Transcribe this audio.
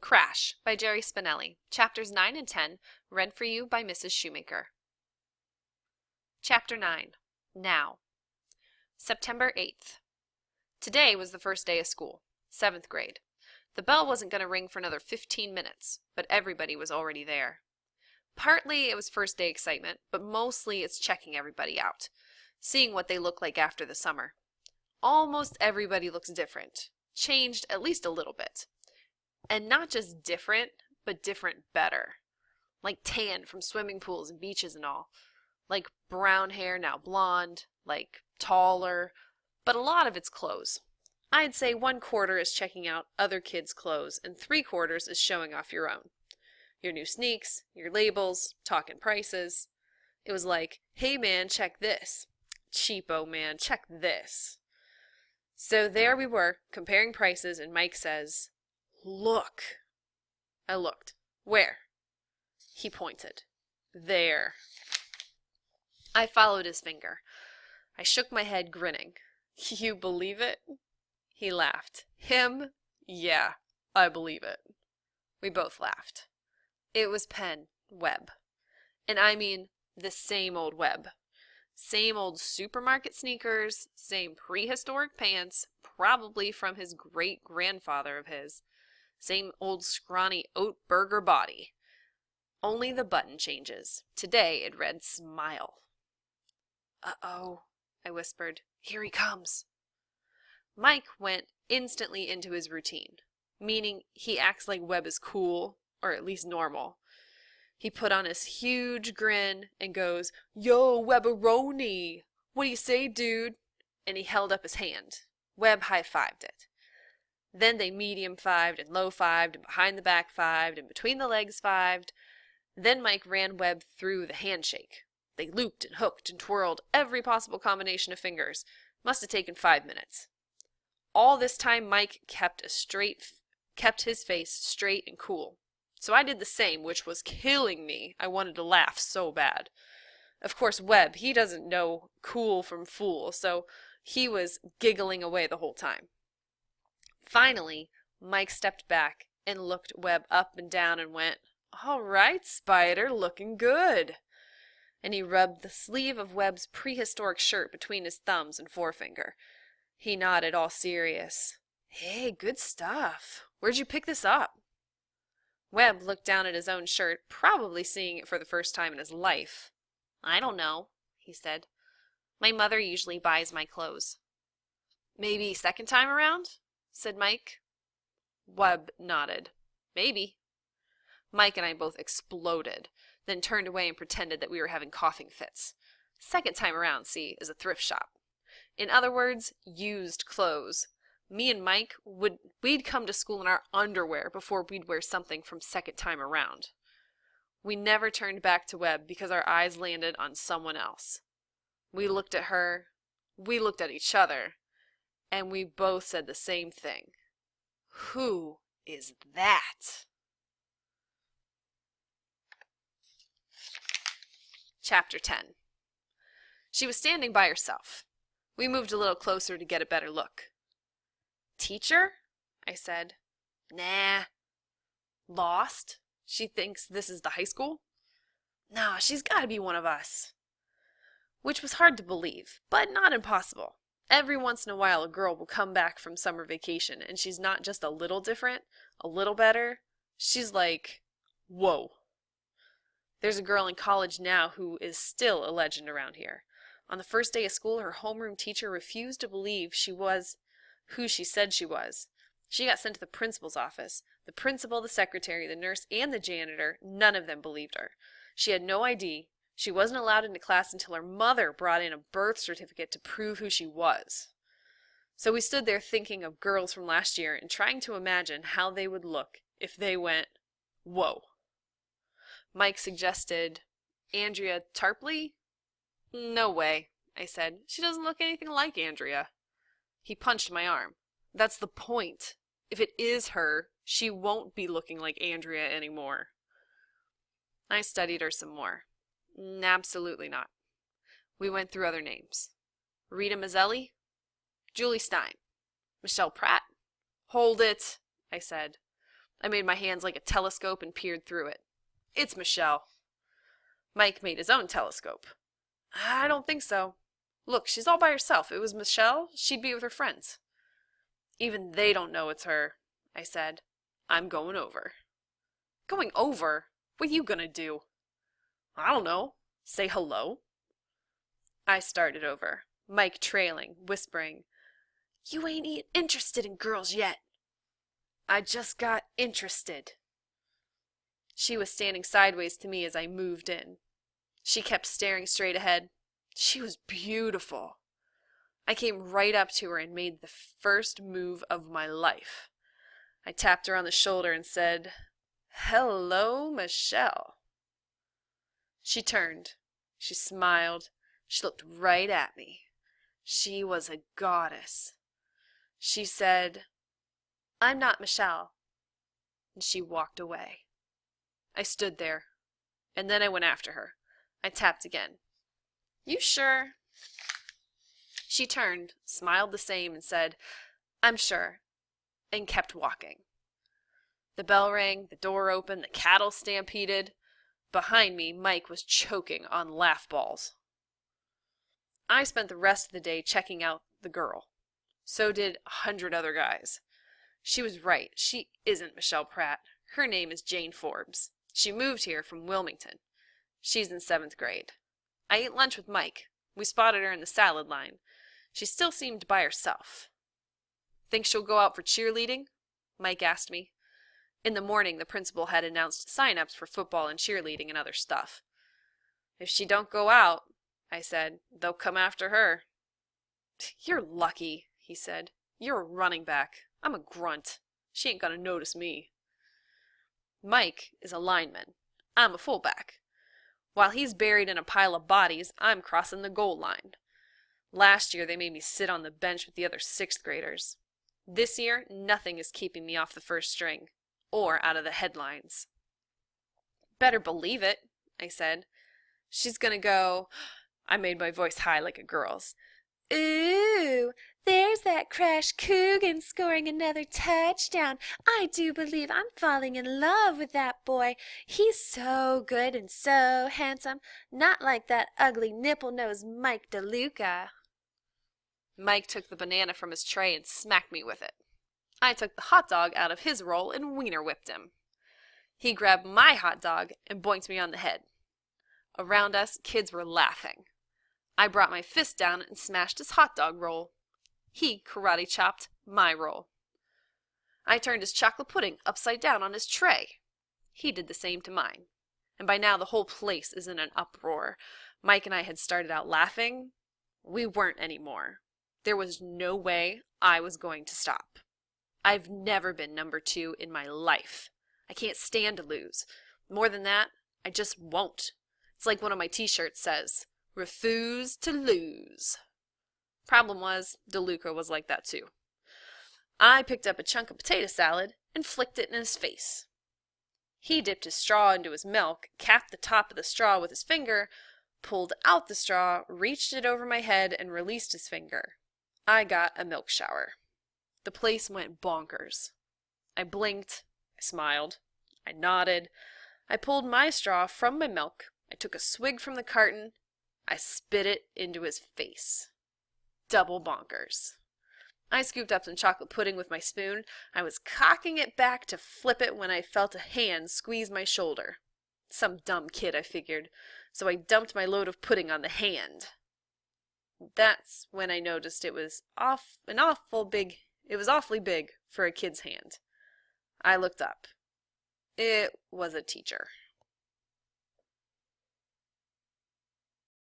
Crash by Jerry Spinelli. Chapters 9 and 10, read for you by Mrs. Shoemaker. Chapter 9. Now. September 8th. Today was the first day of school, 7th grade. The bell wasn't going to ring for another 15 minutes, but everybody was already there. Partly it was first day excitement, but mostly it's checking everybody out, seeing what they look like after the summer. Almost everybody looks different, changed at least a little bit. And not just different, but different better. Like tan from swimming pools and beaches and all. Like brown hair now blonde, like taller, but a lot of it's clothes. I'd say 1/4 is checking out other kids' clothes and 3/4 is showing off your own. Your new sneaks, your labels, talking prices. It was like, hey man, check this. Cheapo man, check this. So there we were, comparing prices, and Mike says, "Look." I looked. Where? He pointed. There. I followed his finger. I shook my head, grinning. You believe it? He laughed. Him? Yeah, I believe it. We both laughed. It was pen, web. And I mean the same old web. Same old supermarket sneakers, same prehistoric pants, probably from his great-grandfather of his. Same old scrawny oat burger body. Only the button changes. Today it read smile. Uh-oh, I whispered. Here he comes. Mike went instantly into his routine, meaning he acts like Webb is cool, or at least normal. He put on his huge grin and goes, "Yo, Webberoni! What do you say, dude?" And he held up his hand. Webb high-fived it. Then they medium-fived and low-fived and behind the back fived and between the legs fived. Then Mike ran Webb through the handshake. They looped and hooked and twirled every possible combination of fingers. Must have taken 5 minutes. All this time Mike kept his face straight and cool. So I did the same, which was killing me. I wanted to laugh so bad. Of course, Webb, he doesn't know cool from fool, so he was giggling away the whole time. Finally, Mike stepped back and looked Webb up and down and went, "All right, Spider, looking good." And he rubbed the sleeve of Webb's prehistoric shirt between his thumbs and forefinger. He nodded, all serious. "Hey, good stuff. Where'd you pick this up?" Webb looked down at his own shirt, probably seeing it for the first time in his life. "I don't know," he said. "My mother usually buys my clothes." "Maybe second time around?" said Mike. Webb nodded. "Maybe." Mike and I both exploded, then turned away and pretended that we were having coughing fits. Second time around, see, is a thrift shop. In other words, used clothes. Me and Mike, we'd come to school in our underwear before we'd wear something from second time around. We never turned back to Webb because our eyes landed on someone else. We looked at her, we looked at each other, and we both said the same thing. Who is that? Chapter 10. She was standing by herself. We moved a little closer to get a better look. "Teacher?" I said. "Nah." "Lost? She thinks this is the high school?" "No, she's got to be one of us." Which was hard to believe, but not impossible. Every once in a while a girl will come back from summer vacation and she's not just a little different, a little better. She's like, whoa. There's a girl in college now who is still a legend around here. On the first day of school, her homeroom teacher refused to believe she was who she said she was. She got sent to the principal's office. The principal, the secretary, the nurse, and the janitor, none of them believed her. She had no ID. She wasn't allowed into class until her mother brought in a birth certificate to prove who she was. So we stood there thinking of girls from last year and trying to imagine how they would look if they went, whoa. Mike suggested, Andrea Tarpley? "No way," I said. "She doesn't look anything like Andrea." He punched my arm. "That's the point. If it is her, she won't be looking like Andrea anymore." I studied her some more. Absolutely not. We went through other names. Rita Mazzelli? Julie Stein. Michelle Pratt? "Hold it," I said. I made my hands like a telescope and peered through it. It's Michelle. Mike made his own telescope. I don't think so. Look, she's all by herself. It was Michelle. She'd be with her friends. Even they don't know it's her, I said. I'm going over. Going over? What are you gonna do? I don't know. Say hello? I started over, Mike trailing, whispering, You ain't interested in girls yet. I just got interested. She was standing sideways to me as I moved in. She kept staring straight ahead. She was beautiful. I came right up to her and made the first move of my life. I tapped her on the shoulder and said, Hello, Michelle. She turned. She smiled. She looked right at me. She was a goddess. She said, I'm not Michelle. And she walked away. I stood there, and then I went after her. I tapped again. You sure? She turned, smiled the same, and said, I'm sure, and kept walking. The bell rang, the door opened, the cattle stampeded. Behind me, Mike was choking on laugh balls. I spent the rest of the day checking out the girl. So did 100 other guys. She was right. She isn't Michelle Pratt. Her name is Jane Forbes. She moved here from Wilmington. She's in 7th grade. I ate lunch with Mike. We spotted her in the salad line. She still seemed by herself. Think she'll go out for cheerleading? Mike asked me. In the morning, the principal had announced sign-ups for football and cheerleading and other stuff. If she don't go out, I said, they'll come after her. You're lucky, he said. You're a running back. I'm a grunt. She ain't gonna notice me. Mike is a lineman. I'm a fullback. While he's buried in a pile of bodies, I'm crossing the goal line. Last year, they made me sit on the bench with the other 6th graders. This year, nothing is keeping me off the first string, or out of the headlines. Better believe it, I said. She's gonna go... I made my voice high like a girl's. Ooh, there's that Crash Coogan scoring another touchdown. I do believe I'm falling in love with that boy. He's so good and so handsome, not like that ugly nipple-nosed Mike DeLuca. Mike took the banana from his tray and smacked me with it. I took the hot dog out of his roll and wiener whipped him. He grabbed my hot dog and boinked me on the head. Around us, kids were laughing. I brought my fist down and smashed his hot dog roll. He karate chopped my roll. I turned his chocolate pudding upside down on his tray. He did the same to mine. And by now the whole place is in an uproar. Mike and I had started out laughing. We weren't anymore. There was no way I was going to stop. I've never been number 2 in my life. I can't stand to lose. More than that, I just won't. It's like one of my t-shirts says, Refuse to lose. Problem was, DeLuca was like that too. I picked up a chunk of potato salad and flicked it in his face. He dipped his straw into his milk, capped the top of the straw with his finger, pulled out the straw, reached it over my head, and released his finger. I got a milk shower. The place went bonkers. I blinked, I smiled, I nodded, I pulled my straw from my milk, I took a swig from the carton, I spit it into his face. Double bonkers. I scooped up some chocolate pudding with my spoon. I was cocking it back to flip it when I felt a hand squeeze my shoulder. Some dumb kid, I figured, so I dumped my load of pudding on the hand. That's when I noticed it was awfully big for a kid's hand. I looked up. It was a teacher.